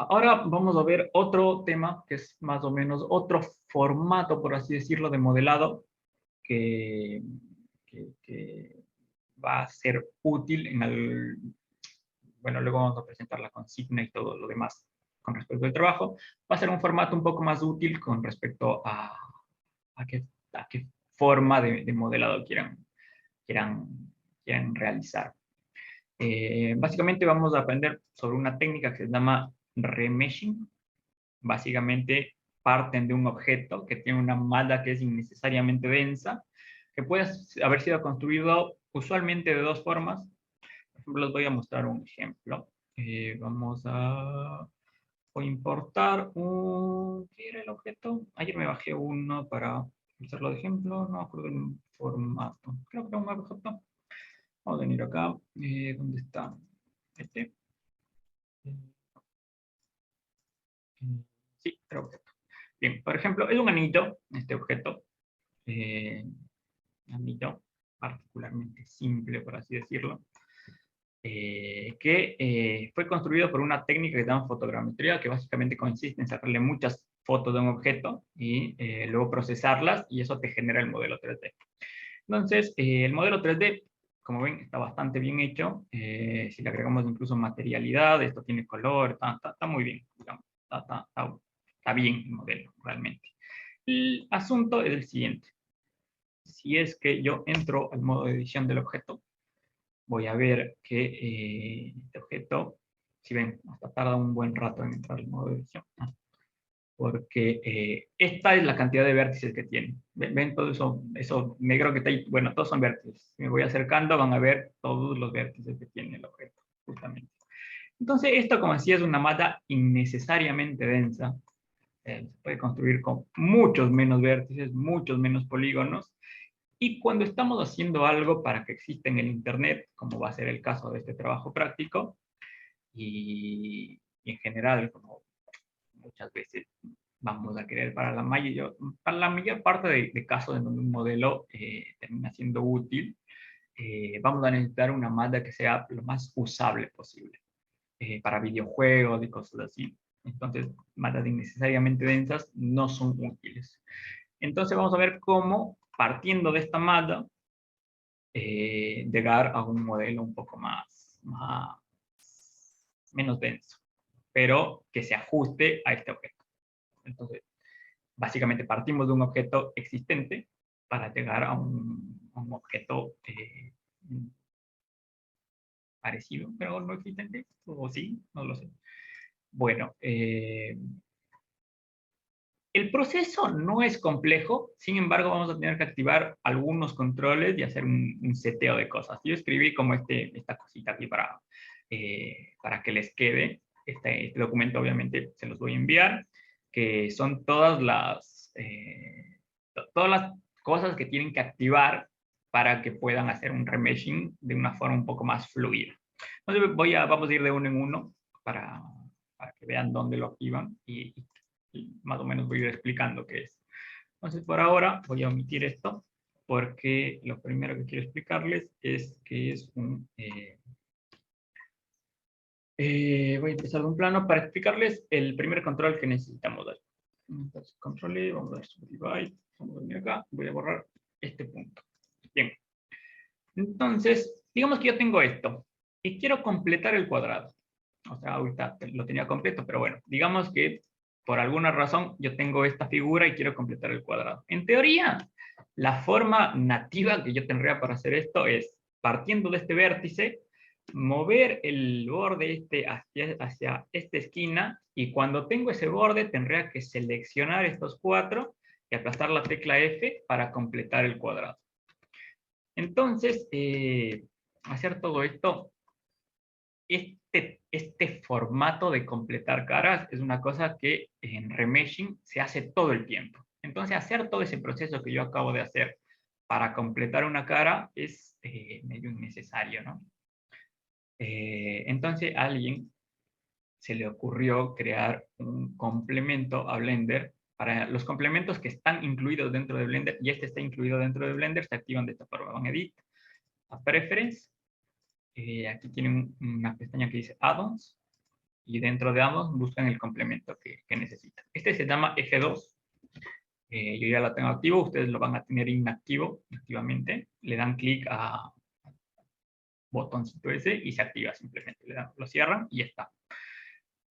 Ahora vamos a ver otro tema que es más o menos otro formato, por así decirlo, de modelado que, que va a ser útil en el... Bueno, luego vamos a presentar la consigna y todo lo demás con respecto al trabajo. Va a ser un formato un poco más útil con respecto a qué forma de modelado quieran, quieran realizar. Básicamente vamos a aprender sobre una técnica que se llama remeshing. Básicamente parten de un objeto que tiene una malla que es innecesariamente densa, que puede haber sido construido usualmente de dos formas. Por ejemplo, les voy a mostrar un ejemplo. Voy a importar un... ¿Qué era el objeto? Ayer me bajé uno para usarlo de ejemplo, no me acuerdo el formato. Creo que era un objeto. Vamos a venir acá. ¿Dónde está? Este. Sí, era objeto. Bien, por ejemplo, es un anillo, este objeto. eh, Anillo particularmente simple, por así decirlo, que fue construido por una técnica que se llama fotogrametría, que básicamente consiste en sacarle muchas fotos de un objeto y luego procesarlas, y eso te genera el modelo 3D. Entonces, el modelo 3D, como ven, está bastante bien hecho. Si le agregamos incluso materialidad, esto tiene color, está muy bien, digamos. Está bien el modelo, realmente. El asunto es el siguiente. Si es que yo entro al modo de edición del objeto, voy a ver que este objeto, si ven, hasta tarda un buen rato en entrar al modo de edición, ¿no? Porque esta es la cantidad de vértices que tiene. ¿Ven todo eso negro que está ahí? Bueno, todos son vértices. Si me voy acercando, van a ver todos los vértices que tiene el objeto, justamente. Entonces, esto, como decía, es una malla innecesariamente densa. Se puede construir con muchos menos vértices, muchos menos polígonos, y cuando estamos haciendo algo para que exista en el Internet, como va a ser el caso de este trabajo práctico, y en general, como muchas veces vamos a querer para la mayor parte de casos en donde un modelo termina siendo útil, vamos a necesitar una malla que sea lo más usable posible, para videojuegos y cosas así. Entonces, mallas innecesariamente densas no son útiles. Entonces vamos a ver cómo, partiendo de esta malla, llegar a un modelo un poco menos denso, pero que se ajuste a este objeto. Entonces, básicamente partimos de un objeto existente para llegar a un objeto parecido, pero no existente, o sí, no lo sé. Bueno, el proceso no es complejo, sin embargo vamos a tener que activar algunos controles y hacer un seteo de cosas. Yo escribí como esta cosita aquí para que les quede. Este documento obviamente se los voy a enviar, que son todas las cosas que tienen que activar para que puedan hacer un remeshing de una forma un poco más fluida. Entonces vamos a ir de uno en uno para que vean dónde lo activan y más o menos voy a ir explicando qué es. Entonces, por ahora voy a omitir esto, porque lo primero que quiero explicarles es que es voy a empezar de un plano para explicarles el primer control que necesitamos dar. Entonces, control E, vamos a dar subdivide, vamos a venir acá, voy a borrar este punto. Bien. Entonces, digamos que yo tengo esto y quiero completar el cuadrado. O sea, ahorita lo tenía completo, pero bueno, digamos que por alguna razón yo tengo esta figura y quiero completar el cuadrado. En teoría, la forma nativa que yo tendría para hacer esto es, partiendo de este vértice, mover el borde hacia esta esquina, y cuando tengo ese borde tendría que seleccionar estos cuatro y aplastar la tecla F para completar el cuadrado. Entonces, hacer todo esto, este formato de completar caras es una cosa que en remeshing se hace todo el tiempo. Entonces, hacer todo ese proceso que yo acabo de hacer para completar una cara es medio innecesario, ¿no? Entonces, a alguien se le ocurrió crear un complemento a Blender. Para los complementos que están incluidos dentro de Blender, y este está incluido dentro de Blender, se activan de esta forma. Van a Edit, a Preference, aquí tienen una pestaña que dice Add-ons, y dentro de ambos buscan el complemento que necesitan. Este se llama F2. Yo ya lo tengo activo, ustedes lo van a tener inactivo, activamente. Le dan clic a botoncito ese y se activa simplemente. Lo cierran y ya está.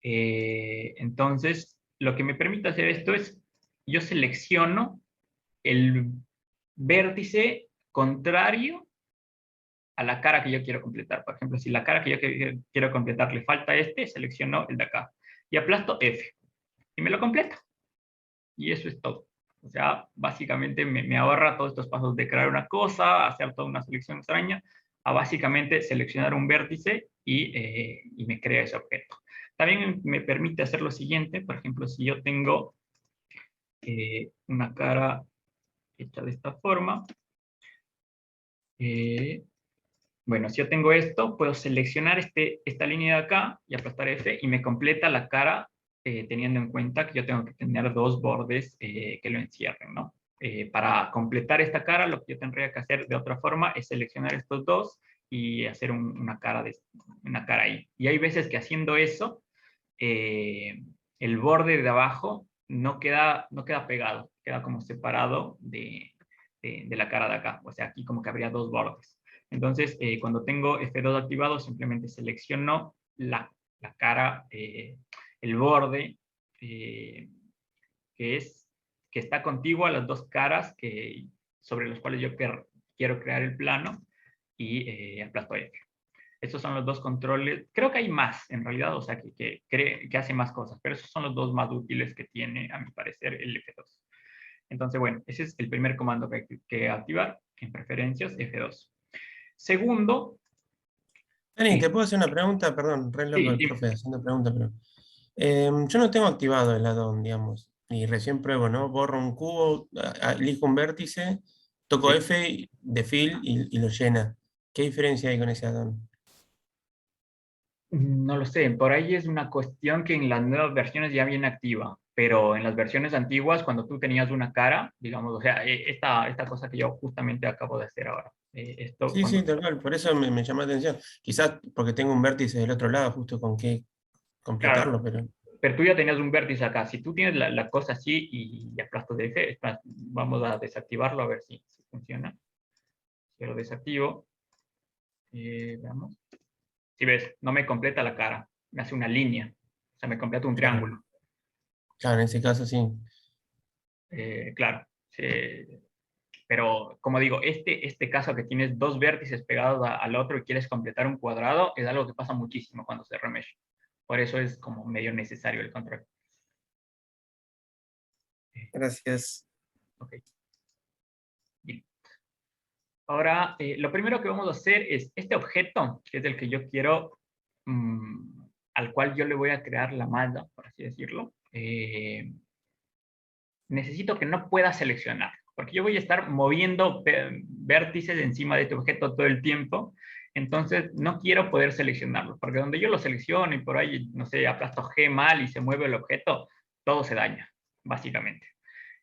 Entonces, lo que me permite hacer esto es, yo selecciono el vértice contrario a la cara que yo quiero completar. Por ejemplo, si la cara que yo quiero completar le falta selecciono el de acá. Y aplasto F. Y me lo completa. Y eso es todo. O sea, básicamente me ahorra todos estos pasos de crear una cosa, hacer toda una selección extraña, a básicamente seleccionar un vértice y me crea ese objeto. También me permite hacer lo siguiente. Por ejemplo, si yo tengo una cara hecha de esta forma, bueno, si yo tengo esto, puedo seleccionar esta línea de acá y aplastar F y me completa la cara teniendo en cuenta que yo tengo que tener dos bordes que lo encierren, ¿no? Para completar esta cara, lo que yo tendría que hacer de otra forma es seleccionar estos dos y hacer una cara ahí. Y hay veces que haciendo eso, el borde de abajo no queda pegado, queda como separado de la cara de acá. O sea, aquí como que habría dos bordes. Entonces, cuando tengo F2 activado, simplemente selecciono la cara, el borde, que está contiguo a las dos caras sobre los cuales yo quiero crear el plano y aplasto F. Estos son los dos controles. Creo que hay más, en realidad, o sea, que hace más cosas, pero esos son los dos más útiles que tiene, a mi parecer, el F2. Entonces, bueno, ese es el primer comando que hay que activar en preferencias, F2. Segundo, Dani, ¿te puedo hacer una pregunta? Perdón, re loco sí, el profe haciendo pregunta, pero yo no tengo activado el add-on, digamos, y recién pruebo, ¿no? Borro un cubo, elijo un vértice, toco sí. F de fill y lo llena. ¿Qué diferencia hay con ese add-on? No lo sé, por ahí es una cuestión que en las nuevas versiones ya viene activa, pero en las versiones antiguas, cuando tú tenías una cara, digamos, o sea, esta cosa que yo justamente acabo de hacer ahora, esto Sí, sí, cuando... tal cual, por eso me llamó la atención. Quizás porque tengo un vértice del otro lado, justo con qué Claro, completarlo, pero... pero tú ya tenías un vértice acá. Si tú tienes la cosa así y aplastas de F, vamos a desactivarlo a ver si funciona. Si lo desactivo, veamos. Si ves, no me completa la cara, me hace una línea, o sea, me completa un Claro, triángulo. claro, en ese caso sí. Claro, pero como digo, este caso que tienes dos vértices pegados al otro y quieres completar un cuadrado, es algo que pasa muchísimo cuando se remesh. Por eso es como medio necesario el control. Gracias. Ok, bien. Ahora, lo primero que vamos a hacer es este objeto, que es el que yo quiero, al cual yo le voy a crear la malla, por así decirlo. Necesito que no pueda seleccionar, porque yo voy a estar moviendo vértices encima de este objeto todo el tiempo, entonces no quiero poder seleccionarlo, porque donde yo lo selecciono y por ahí, no sé, aplasto G mal y se mueve el objeto, todo se daña, básicamente.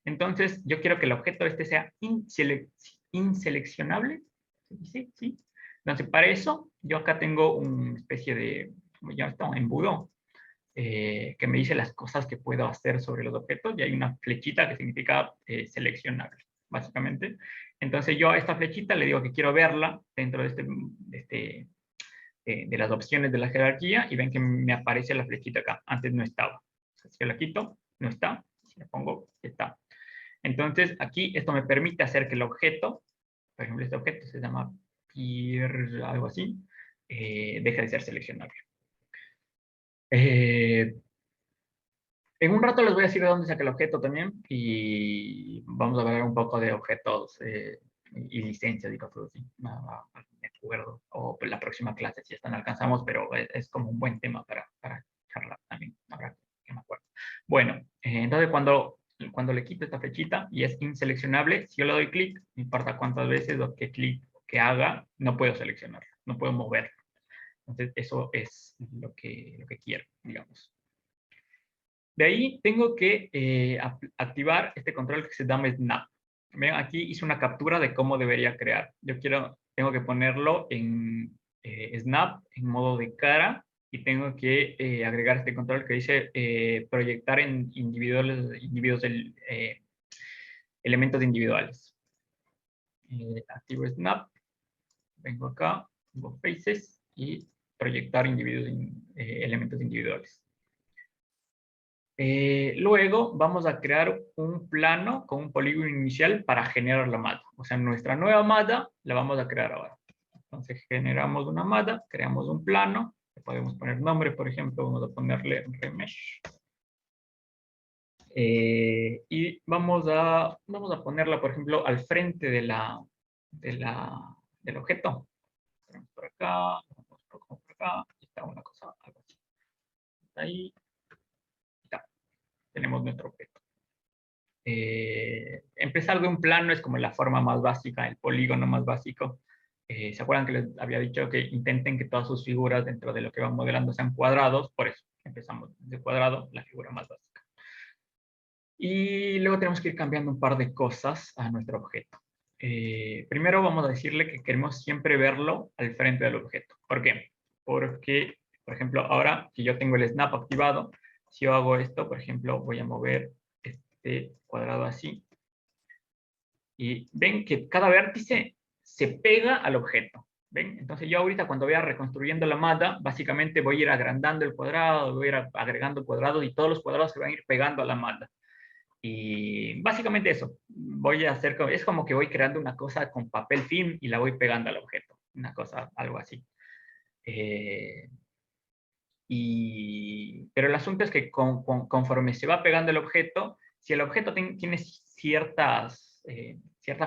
Entonces, yo quiero que el objeto este sea inseleccionable. ¿Sí? ¿Sí? Entonces, para eso, yo acá tengo una especie de, como ya está, un embudo, que me dice las cosas que puedo hacer sobre los objetos y hay una flechita que significa seleccionable, básicamente. Entonces yo a esta flechita le digo que quiero verla dentro de las opciones de la jerarquía y ven que me aparece la flechita acá. Antes no estaba. Si yo la quito, no está. Si la pongo, está. Entonces aquí esto me permite hacer que el objeto, por ejemplo este objeto se llama peer, algo así, deje de ser seleccionable. Eh, En un rato les voy a decir de dónde saqué el objeto también y vamos a hablar un poco de objetos y licencias y cosas así. No me acuerdo. O pues, la próxima clase si están alcanzamos, pero es como un buen tema para charlar también. Habrá que me acuerdo. Bueno, entonces cuando le quito esta flechita y es inseleccionable, si yo le doy clic, no importa cuántas veces o qué clic que haga, no puedo seleccionarlo, no puedo moverlo. Entonces eso es lo que quiero, digamos. De ahí tengo que activar este control que se llama Snap. Ven, aquí hice una captura de cómo debería crear. Tengo que ponerlo en Snap, en modo de cara, y tengo que agregar este control que dice proyectar en elementos individuales. Activo Snap, vengo acá, pongo Faces y proyectar elementos individuales. Luego vamos a crear un plano con un polígono inicial para generar la malla. O sea, nuestra nueva malla la vamos a crear ahora. Entonces generamos una malla, creamos un plano, le podemos poner nombre, por ejemplo, vamos a ponerle Remesh. Y vamos a ponerla, por ejemplo, al frente del objeto. Tenemos por acá, por acá, y está una cosa, algo así. Ahí está, tenemos nuestro objeto. Empezar de un plano es como la forma más básica, el polígono más básico. ¿Se acuerdan que les había dicho que intenten que todas sus figuras dentro de lo que van modelando sean cuadrados? Por eso empezamos de cuadrado, la figura más básica. Y luego tenemos que ir cambiando un par de cosas a nuestro objeto. Primero vamos a decirle que queremos siempre verlo al frente del objeto. ¿Por qué? Porque, por ejemplo, ahora que yo tengo el snap activado, si yo hago esto, por ejemplo, voy a mover este cuadrado así. Y ven que cada vértice se pega al objeto. ¿Ven? Entonces yo ahorita cuando vaya reconstruyendo la malla, básicamente voy a ir agrandando el cuadrado, voy a ir agregando cuadrados y todos los cuadrados se van a ir pegando a la malla. Y básicamente eso, voy a hacer, es como que voy creando una cosa con papel film y la voy pegando al objeto, una cosa, algo así. Pero el asunto es que conforme se va pegando el objeto, si el objeto tiene cierta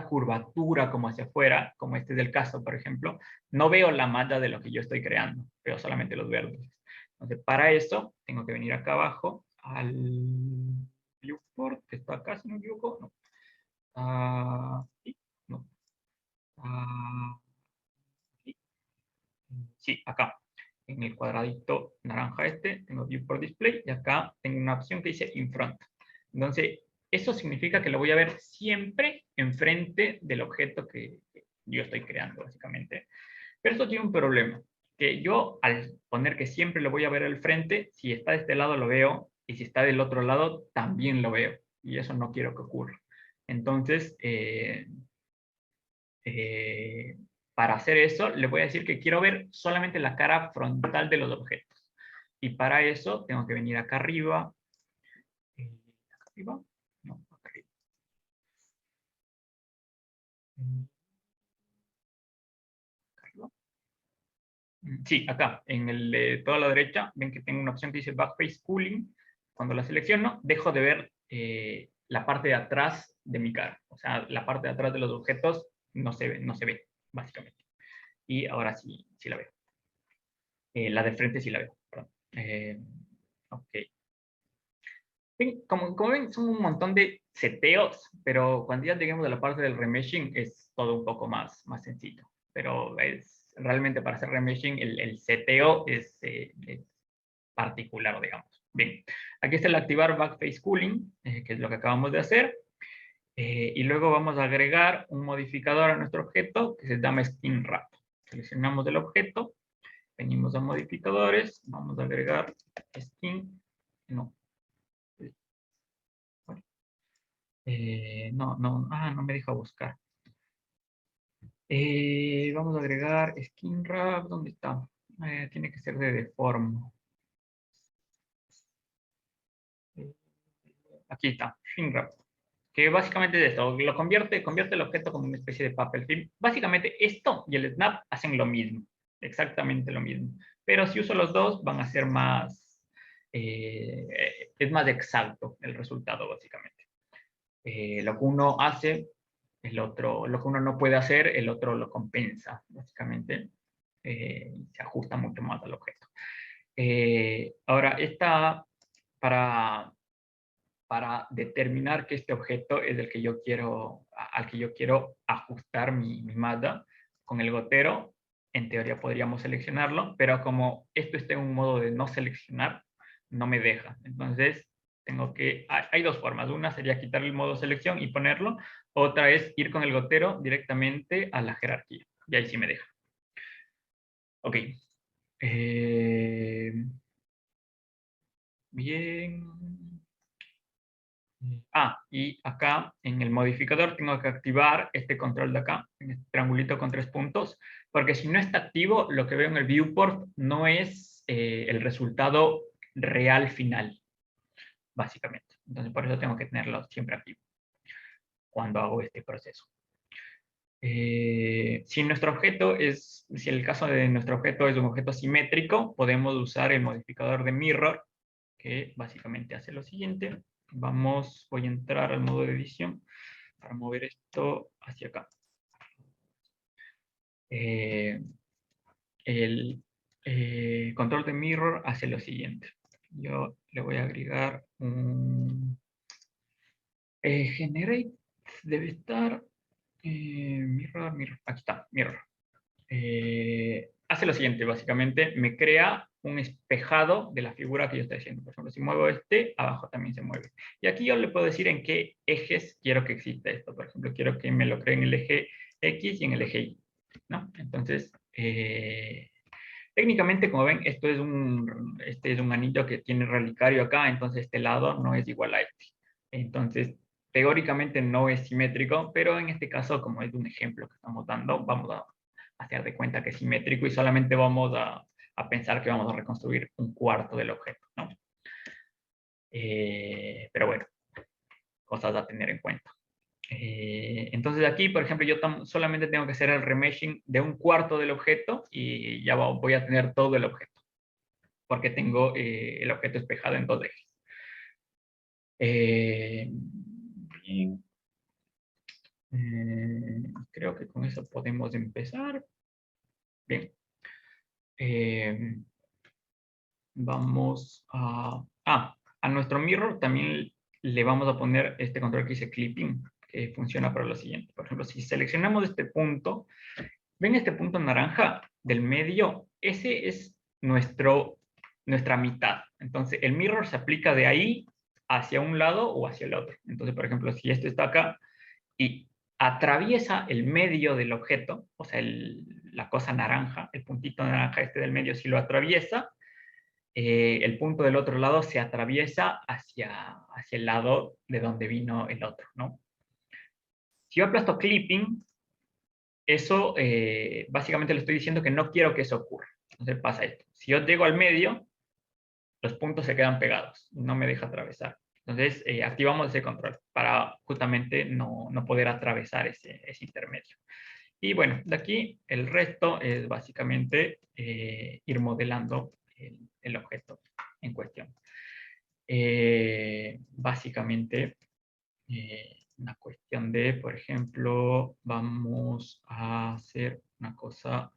curvatura como hacia afuera, como este es el caso, por ejemplo, no veo la malla de lo que yo estoy creando, veo solamente los vértices. Entonces, para eso, tengo que venir acá abajo al viewport, que está acá, si no me equivoco, no. No. Sí, acá, en el cuadradito naranja este, tengo viewport display, y acá tengo una opción que dice in front. Entonces, eso significa que lo voy a ver siempre enfrente del objeto que yo estoy creando, básicamente. Pero esto tiene un problema, que yo al poner que siempre lo voy a ver al frente, si está de este lado lo veo, y si está del otro lado también lo veo, y eso no quiero que ocurra. Entonces, para hacer eso, le voy a decir que quiero ver solamente la cara frontal de los objetos. Y para eso tengo que venir acá arriba. ¿Acá arriba? No, acá arriba. Sí, acá, en el de toda la derecha, ven que tengo una opción que dice Backface Cooling. Cuando la selecciono, dejo de ver la parte de atrás de mi cara. O sea, la parte de atrás de los objetos no se ve, básicamente. Y ahora sí la veo. La de frente sí la veo, perdón. Ok. Como ven, son un montón de seteos, pero cuando ya lleguemos a la parte del remeshing es todo un poco más sencillo. Pero realmente para hacer remeshing el seteo es particular, digamos. Bien, aquí está el activar Backface Cooling, que es lo que acabamos de hacer. Y luego vamos a agregar un modificador a nuestro objeto que se llama Skin Wrap. Seleccionamos el objeto, venimos a modificadores, vamos a agregar Skin, no, no me deja buscar. Vamos a agregar Skin Wrap, ¿dónde está? Tiene que ser de deform. Aquí está, Skin Wrap. Que básicamente es esto, convierte el objeto como una especie de papel film. Básicamente esto y el snap hacen lo mismo, exactamente lo mismo. Pero si uso los dos van a ser más, es más exacto el resultado básicamente. Lo que uno hace, lo que uno no puede hacer, el otro lo compensa, básicamente. Se ajusta mucho más al objeto. Ahora, para determinar que este objeto es el que yo quiero, al que yo quiero ajustar mi malla, con el gotero, en teoría podríamos seleccionarlo, pero como esto está en un modo de no seleccionar, no me deja. Entonces, hay dos formas. Una sería quitar el modo selección y ponerlo. Otra es ir con el gotero directamente a la jerarquía. Y ahí sí me deja. Ok. Bien. Y acá en el modificador tengo que activar este control de acá, en este triangulito con 3 puntos, porque si no está activo, lo que veo en el viewport no es el resultado real final, básicamente. Entonces por eso tengo que tenerlo siempre activo cuando hago este proceso. Si el caso de nuestro objeto es un objeto simétrico, podemos usar el modificador de mirror, que básicamente hace lo siguiente. Voy a entrar al modo de edición para mover esto hacia acá. El control de mirror hace lo siguiente. Yo le voy a agregar un generate, debe estar mirror, aquí está, mirror. Hace lo siguiente, básicamente, me crea un espejado de la figura que yo estoy haciendo. Por ejemplo, si muevo este, abajo también se mueve. Y aquí yo le puedo decir en qué ejes quiero que exista esto. Por ejemplo, quiero que me lo cree en el eje X y en el eje Y, ¿no? Entonces, técnicamente, como ven, este es un anillo que tiene relicario acá, entonces este lado no es igual a este. Entonces, teóricamente no es simétrico, pero en este caso, como es un ejemplo que estamos dando, vamos a hacer de cuenta que es simétrico y solamente vamos a pensar que vamos a reconstruir un cuarto del objeto, ¿no? Pero bueno, cosas a tener en cuenta. Entonces aquí, por ejemplo, yo solamente tengo que hacer el remeshing de un cuarto del objeto y ya voy a tener todo el objeto, porque tengo el objeto espejado en 2 ejes. Bien. Creo que con eso podemos empezar. Bien. Vamos a nuestro mirror también le vamos a poner este control que dice clipping, que funciona para lo siguiente. Por ejemplo, si seleccionamos este punto, ¿ven este punto naranja del medio? Ese es nuestra mitad. Entonces, el mirror se aplica de ahí hacia un lado o hacia el otro. Entonces, por ejemplo, si esto está acá y atraviesa el medio del objeto, o sea, la cosa naranja, el puntito naranja este del medio, si lo atraviesa, el punto del otro lado se atraviesa hacia el lado de donde vino el otro, ¿no? Si yo aplasto clipping, eso básicamente le estoy diciendo que no quiero que eso ocurra. Entonces pasa esto. Si yo llego al medio, los puntos se quedan pegados, no me deja atravesar. Entonces activamos ese control para justamente no poder atravesar ese intermedio. Y bueno, de aquí el resto es básicamente ir modelando el objeto en cuestión. Básicamente, una cuestión de, por ejemplo, vamos a hacer una cosa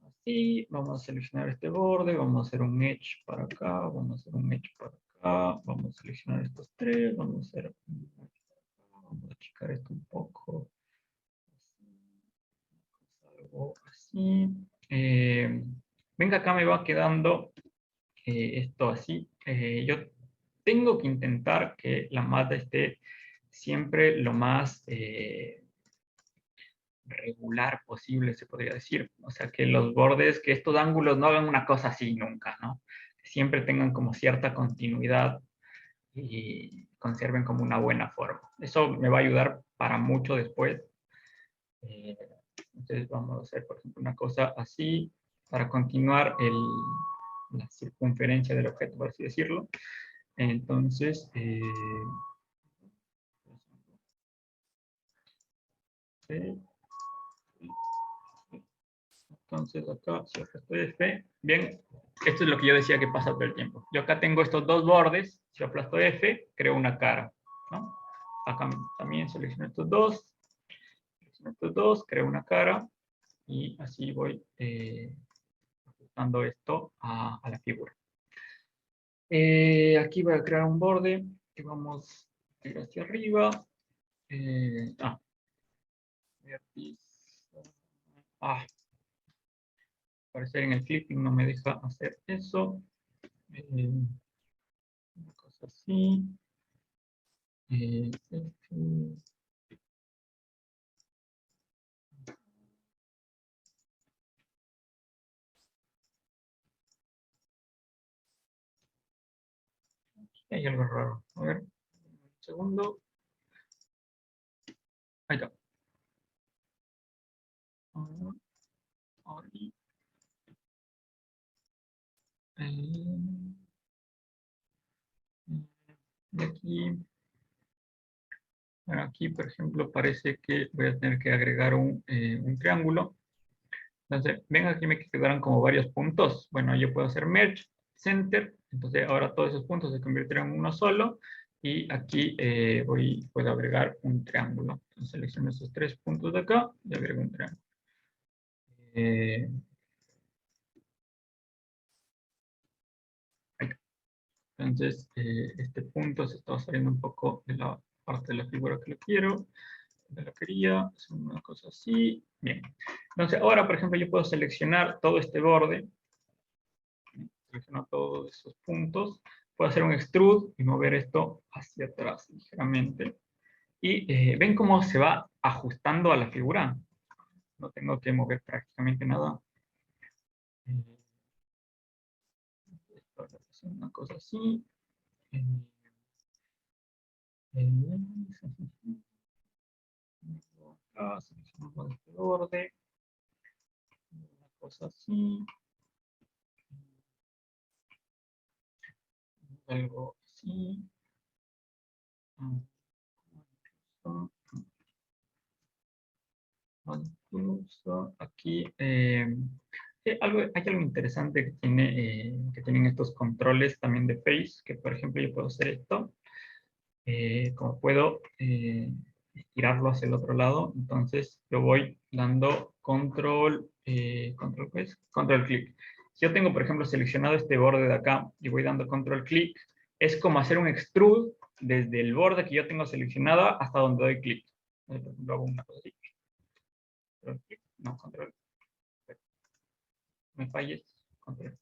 así, vamos a seleccionar este borde, vamos a hacer un edge para acá, vamos a hacer un edge para acá, vamos a seleccionar estos 3, vamos a hacer vamos a achicar esto un poco, algo así. Venga, acá me va quedando esto así. Yo tengo que intentar que la mata esté siempre lo más regular posible, se podría decir. O sea, que los bordes, que estos ángulos no hagan una cosa así nunca, ¿no? Que siempre tengan como cierta continuidad y conserven como una buena forma. Eso me va a ayudar para mucho después. Entonces vamos a hacer, por ejemplo, una cosa así para continuar la circunferencia del objeto, por así decirlo. Entonces, acá, si aplasto F, bien, esto es lo que yo decía que pasa todo el tiempo. Yo acá tengo estos 2 bordes, si aplasto F, creo una cara, ¿no? Acá también selecciono estos 2, creo una cara, y así voy ajustando esto a la figura. Aquí voy a crear un borde que vamos a ir hacia arriba. Parecer en el clipping no me deja hacer eso. Una cosa así. Eh, Hay algo raro. A ver, un segundo. Ahí está. Ahí. Y aquí, bueno, aquí, por ejemplo, parece que voy a tener que agregar un triángulo. Entonces, ven, aquí me quedaron como varios puntos. Bueno, yo puedo hacer merge, center. Entonces, ahora todos esos puntos se convirtieron en uno solo. Y aquí puedo agregar un triángulo. Entonces, selecciono esos 3 puntos de acá y agrego un triángulo. Eh, ahí. Entonces, este punto se está saliendo un poco de la parte de la figura que lo quiero. De la quería, hacer una cosa así. Bien. Entonces, ahora, por ejemplo, yo puedo seleccionar todo este borde. Selecciono todos esos puntos. Puedo hacer un extrude y mover esto hacia atrás ligeramente. Y ven cómo se va ajustando a la figura. No tengo que mover prácticamente nada. Una cosa así. Seleccionamos este borde. Una cosa así. Algo así. Incluso aquí hay algo interesante que tienen estos controles también de face, que por ejemplo yo puedo hacer esto, como puedo estirarlo hacia el otro lado, entonces yo voy dando control clic. Si yo tengo por ejemplo seleccionado este borde de acá y voy dando control clic, es como hacer un extrude desde el borde que yo tengo seleccionado hasta donde doy clic. Por ejemplo, hago una cosa así. No, control. Me falles. Control.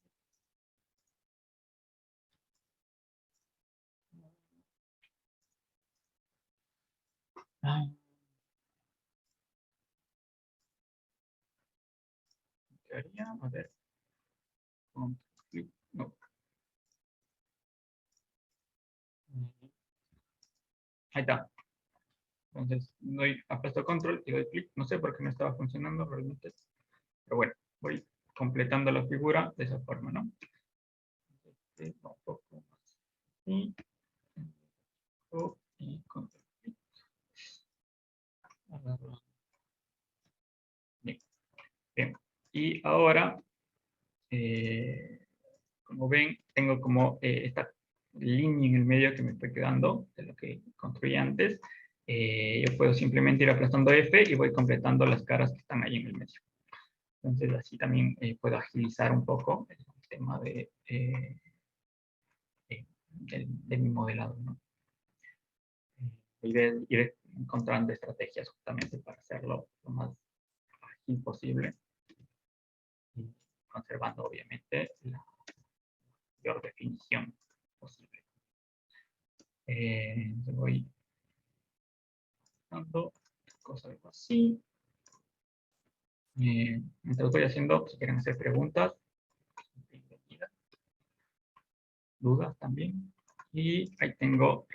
Ah, ¿qué haría? A ver. Control. No. Ahí está. Entonces, doy, apuesto control y doy clic. No sé por qué no estaba funcionando realmente. Pero bueno, voy completando la figura de esa forma, ¿no? Un poco más. Y control clic. Bien. Bien. Y ahora, como ven, tengo como esta línea en el medio que me estoy quedando de lo que construí antes. Yo puedo simplemente ir aplastando F y voy completando las caras que están ahí en el medio. Entonces así también puedo agilizar un poco el tema de mi modelado, ¿no? Ir encontrando estrategias justamente para hacerlo lo más ágil posible y conservando obviamente la mayor definición posible. Voy dando cosas así. Mientras voy haciendo, si quieren hacer preguntas, bienvenidas, dudas también. Y ahí tengo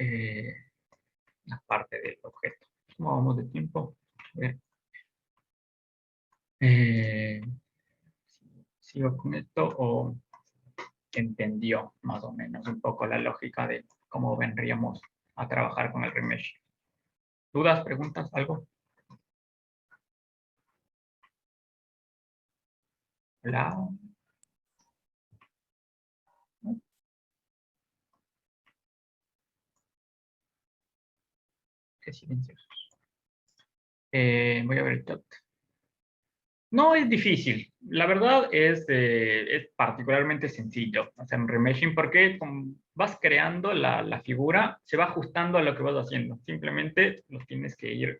la parte del objeto. ¿Cómo vamos de tiempo? A ver. ¿Sigo con esto o entendió más o menos un poco la lógica de cómo vendríamos a trabajar con el remesh? ¿Dudas, preguntas, algo? Hola. Qué silencioso. Voy a ver el chat. No es difícil. La verdad es particularmente sencillo hacer un remeshing porque vas creando la figura, se va ajustando a lo que vas haciendo. Simplemente lo tienes que ir.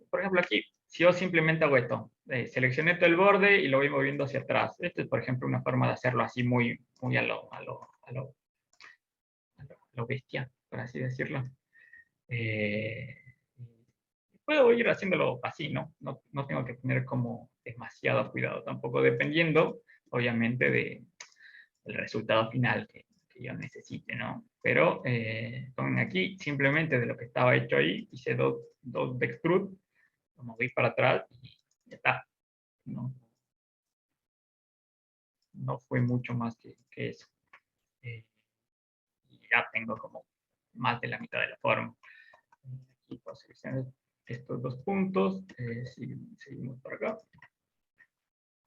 Por ejemplo, aquí, si yo simplemente hago esto, seleccioné todo el borde y lo voy moviendo hacia atrás. Esta es, por ejemplo, una forma de hacerlo así muy, muy a lo bestia, por así decirlo. Eh, Puedo ir haciéndolo así, ¿no? No tengo que tener como demasiado cuidado tampoco, dependiendo, obviamente, del resultado final que que yo necesite, ¿no? Pero con aquí, simplemente de lo que estaba hecho ahí, hice dos de extrude, lo moví para atrás y ya está. No, no fue mucho más que eso. Y ya tengo como más de la mitad de la forma. Aquí puedo seleccionar estos dos puntos, seguimos por acá.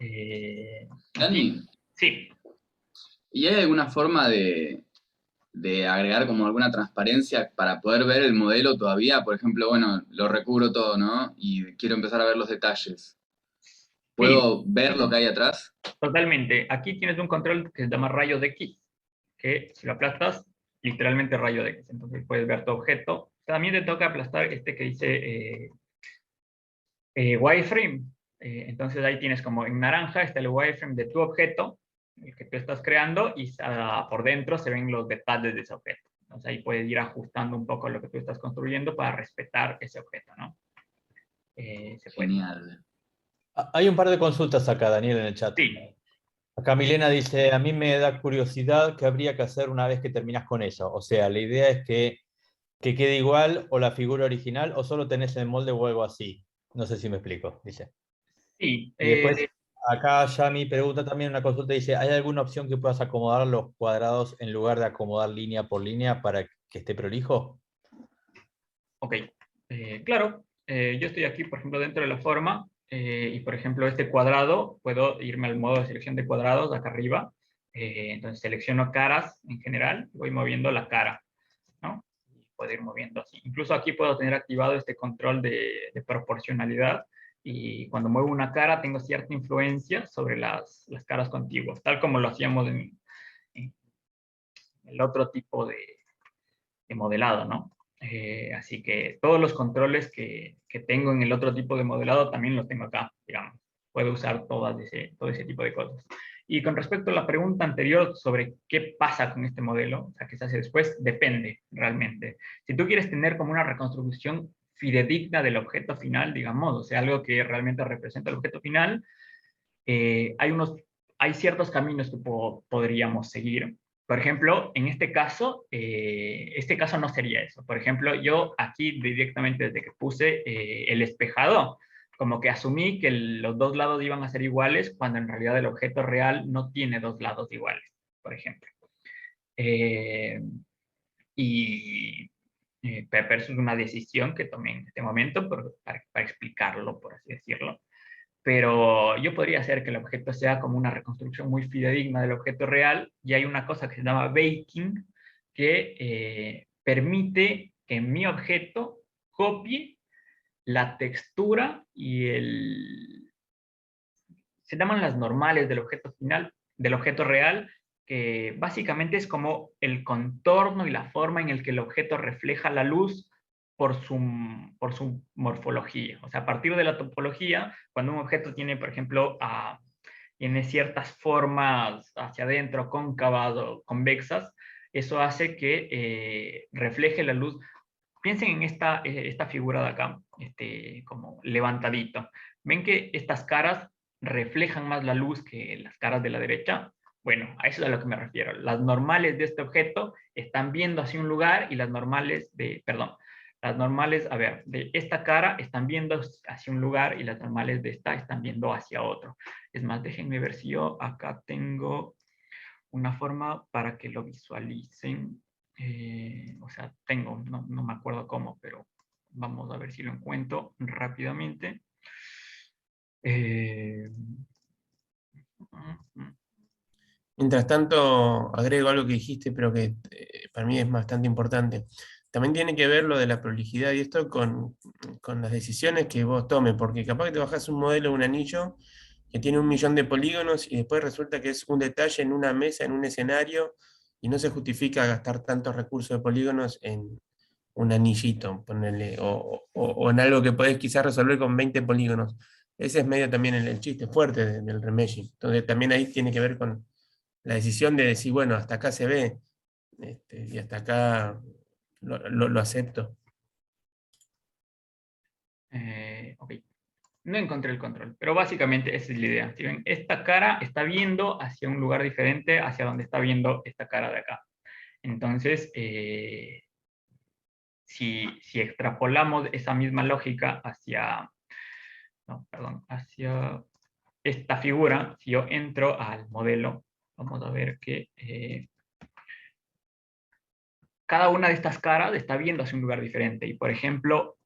Aquí, Dani, sí, ¿y hay alguna forma de agregar como alguna transparencia para poder ver el modelo todavía? Por ejemplo, bueno, lo recubro todo, ¿no? Y quiero empezar a ver los detalles. sí, ¿Puedo ver lo que hay atrás? totalmente. Aquí tienes un control que se llama rayo de X, que si lo aplastas, literalmente rayo de X. Entonces puedes ver tu objeto. También te toca aplastar este que dice wireframe. Entonces ahí tienes como en naranja está el wireframe de tu objeto, el que tú estás creando, y por dentro se ven los detalles de ese objeto. Entonces ahí puedes ir ajustando un poco lo que tú estás construyendo para respetar ese objeto, ¿no? Se puede. Genial. Hay un par de consultas acá, Daniel, en el chat. Sí, Acá Milena dice, a mí me da curiosidad qué habría que hacer una vez que terminas con eso. O sea, la idea es que quede igual o la figura original o solo tenés el molde o algo así. No sé si me explico, dice. sí. Y después, acá ya mi pregunta también, una consulta, dice, ¿hay alguna opción que puedas acomodar los cuadrados en lugar de acomodar línea por línea para que esté prolijo? Ok, claro. Yo estoy aquí, por ejemplo, dentro de la forma, y por ejemplo, este cuadrado, puedo irme al modo de selección de cuadrados acá arriba. Entonces selecciono caras en general, voy moviendo la cara, ¿no? Y puedo ir moviendo así. Incluso aquí puedo tener activado este control de proporcionalidad, y cuando muevo una cara tengo cierta influencia sobre las caras contiguas, tal como lo hacíamos en el otro tipo de modelado, ¿no? Así que todos los controles que tengo en el otro tipo de modelado también los tengo acá, digamos. Puedo usar todo ese tipo de cosas. Y con respecto a la pregunta anterior sobre qué pasa con este modelo, o sea, qué se hace después, depende realmente. Si tú quieres tener como una reconstrucción fidedigna del objeto final, digamos, o sea, algo que realmente representa el objeto final, hay ciertos caminos que podríamos seguir. Por ejemplo, en este caso no sería eso. Por ejemplo, yo aquí directamente desde que puse el espejado, como que asumí que los dos lados iban a ser iguales cuando en realidad el objeto real no tiene dos lados iguales, por ejemplo. Eh, pero eso es una decisión que tomé en este momento para explicarlo, por así decirlo. Pero yo podría hacer que el objeto sea como una reconstrucción muy fidedigna del objeto real, y hay una cosa que se llama baking, que permite que mi objeto copie la textura se llaman las normales del objeto final, del objeto real, que básicamente es como el contorno y la forma en el que el objeto refleja la luz por su morfología. O sea, a partir de la topología, cuando un objeto tiene, por ejemplo, tiene ciertas formas hacia adentro, cóncavas o convexas, eso hace que refleje la luz. Piensen en esta figura de acá, como levantadito. ¿Ven que estas caras reflejan más la luz que las caras de la derecha? Bueno, a eso es a lo que me refiero. Las normales de este objeto están viendo hacia un lugar, y las normales, a ver, de esta cara están viendo hacia un lugar, y las normales de esta están viendo hacia otro. Es más, déjenme ver si yo acá tengo una forma para que lo visualicen. O sea, no me acuerdo cómo, pero vamos a ver si lo encuentro rápidamente. Eh, Mientras tanto, agrego algo que dijiste, pero que para mí es bastante importante. También tiene que ver lo de la prolijidad y esto con las decisiones que vos tomes, porque capaz que te bajás un modelo, un anillo, que tiene 1 millón de polígonos y después resulta que es un detalle en una mesa, en un escenario, y no se justifica gastar tantos recursos de polígonos en un anillito, ponerle, o en algo que podés quizás resolver con 20 polígonos. Ese es medio también el chiste fuerte del remeshing. Entonces también ahí tiene que ver con la decisión de decir, bueno, hasta acá se ve, y hasta acá lo acepto. ok, no encontré el control, pero básicamente esa es la idea. Si ven, esta cara está viendo hacia un lugar diferente hacia donde está viendo esta cara de acá. Entonces, si extrapolamos esa misma lógica hacia, hacia esta figura, si yo entro al modelo, vamos a ver que cada una de estas caras está viendo hacia un lugar diferente. Y, por ejemplo,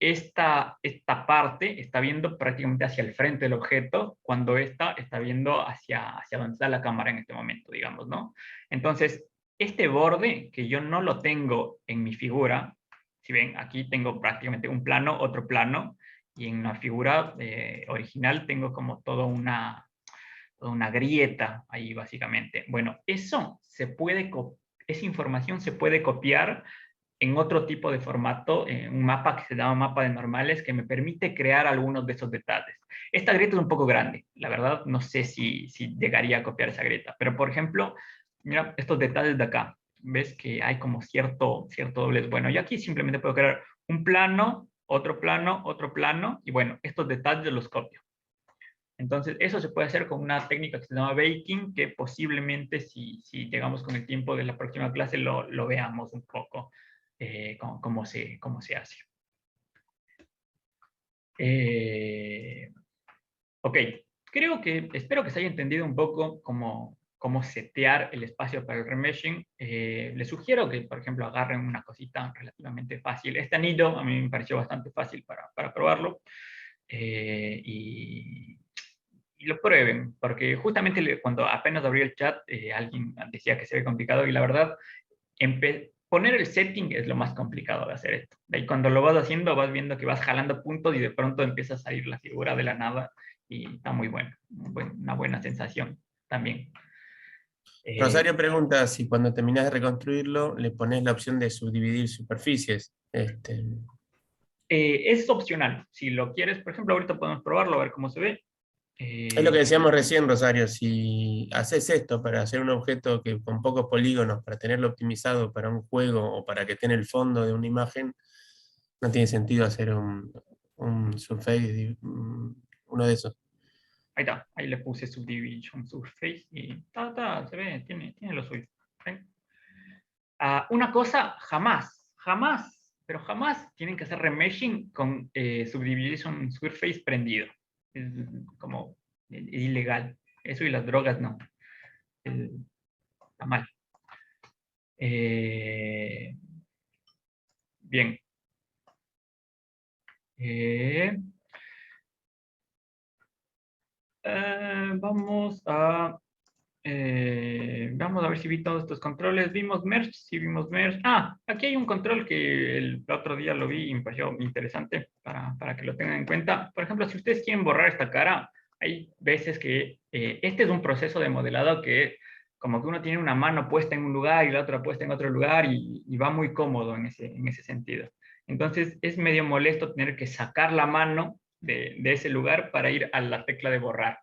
esta parte está viendo prácticamente hacia el frente del objeto, cuando esta está viendo hacia donde está la cámara en este momento, digamos, ¿no? Entonces, este borde, que yo no lo tengo en mi figura, si ven, aquí tengo prácticamente un plano, otro plano, y en la figura original tengo como toda una grieta ahí, básicamente. Bueno, esa información se puede copiar en otro tipo de formato, un mapa que se llama mapa de normales, que me permite crear algunos de esos detalles. Esta grieta es un poco grande, la verdad no sé si llegaría a copiar esa grieta, pero por ejemplo, mira estos detalles de acá, ves que hay como cierto doblez. Bueno, yo aquí simplemente puedo crear un plano, otro plano, y bueno, estos detalles los copio. Entonces, eso se puede hacer con una técnica que se llama baking, que posiblemente si llegamos con el tiempo de la próxima clase lo veamos un poco. Cómo se hace. Ok, espero que se haya entendido un poco cómo setear el espacio para el remeshing. Les sugiero que, por ejemplo, agarren una cosita relativamente fácil. Este anillo a mí me pareció bastante fácil para probarlo. Y lo prueben, porque justamente cuando apenas abrí el chat, alguien decía que se ve complicado, y la verdad, poner el setting es lo más complicado de hacer esto. De ahí cuando lo vas haciendo, vas viendo que vas jalando puntos y de pronto empieza a salir la figura de la nada y está muy bueno. Una buena sensación también. Rosario pregunta si cuando terminas de reconstruirlo le pones la opción de subdividir superficies. Es opcional. Si lo quieres, por ejemplo, ahorita podemos probarlo, a ver cómo se ve. Es lo que decíamos recién, Rosario, si haces esto para hacer un objeto que con pocos polígonos, para tenerlo optimizado para un juego o para que esté en el fondo de una imagen, no tiene sentido hacer un surface, uno de esos. Ahí está, ahí le puse Subdivision Surface y se ve, tiene lo suyo. Una cosa, pero jamás tienen que hacer remeshing con Subdivision Surface prendido. Es como ilegal. Eso y las drogas no. Está mal. Bien. Vamos a ver si vi todos estos controles. ¿Vimos merge? Sí, vimos merge. Aquí hay un control que el otro día lo vi y me pareció interesante para que lo tengan en cuenta. Por ejemplo, si ustedes quieren borrar esta cara, hay veces que este es un proceso de modelado que como que uno tiene una mano puesta en un lugar y la otra puesta en otro lugar y va muy cómodo en ese sentido. Entonces es medio molesto tener que sacar la mano de ese lugar para ir a la tecla de borrar,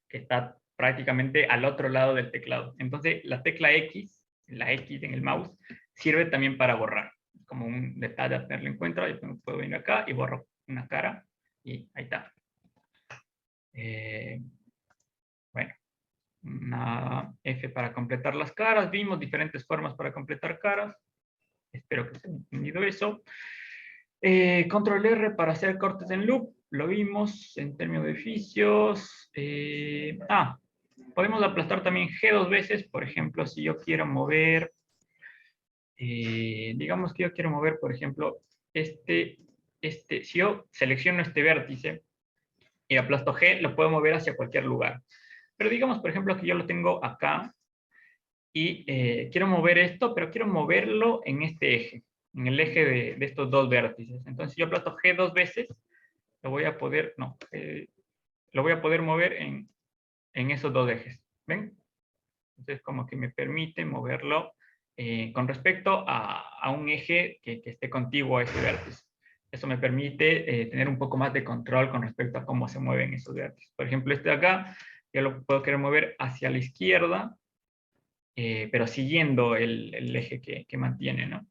que está prácticamente al otro lado del teclado. Entonces, la tecla X, la X en el mouse, sirve también para borrar. Como un detalle a tenerlo en cuenta, yo puedo venir acá y borro una cara, y ahí está. Bueno, una F para completar las caras. Vimos diferentes formas para completar caras. Espero que se haya entendido eso. Control R para hacer cortes en loop. Lo vimos en términos de edificios. Podemos aplastar también G 2 veces. Por ejemplo, si yo quiero mover, digamos que yo quiero mover, por ejemplo, si yo selecciono este vértice y aplasto G, lo puedo mover hacia cualquier lugar. Pero digamos, por ejemplo, que yo lo tengo acá y quiero mover esto, pero quiero moverlo en este eje, en el eje de estos dos vértices. Entonces, si yo aplasto G 2 veces, lo voy a poder mover en esos dos ejes. ¿Ven? Entonces, como que me permite moverlo con respecto a un eje que esté contiguo a ese vértice. Eso me permite tener un poco más de control con respecto a cómo se mueven esos vértices. Por ejemplo, este de acá, yo lo puedo querer mover hacia la izquierda, pero siguiendo el eje que mantiene, ¿no?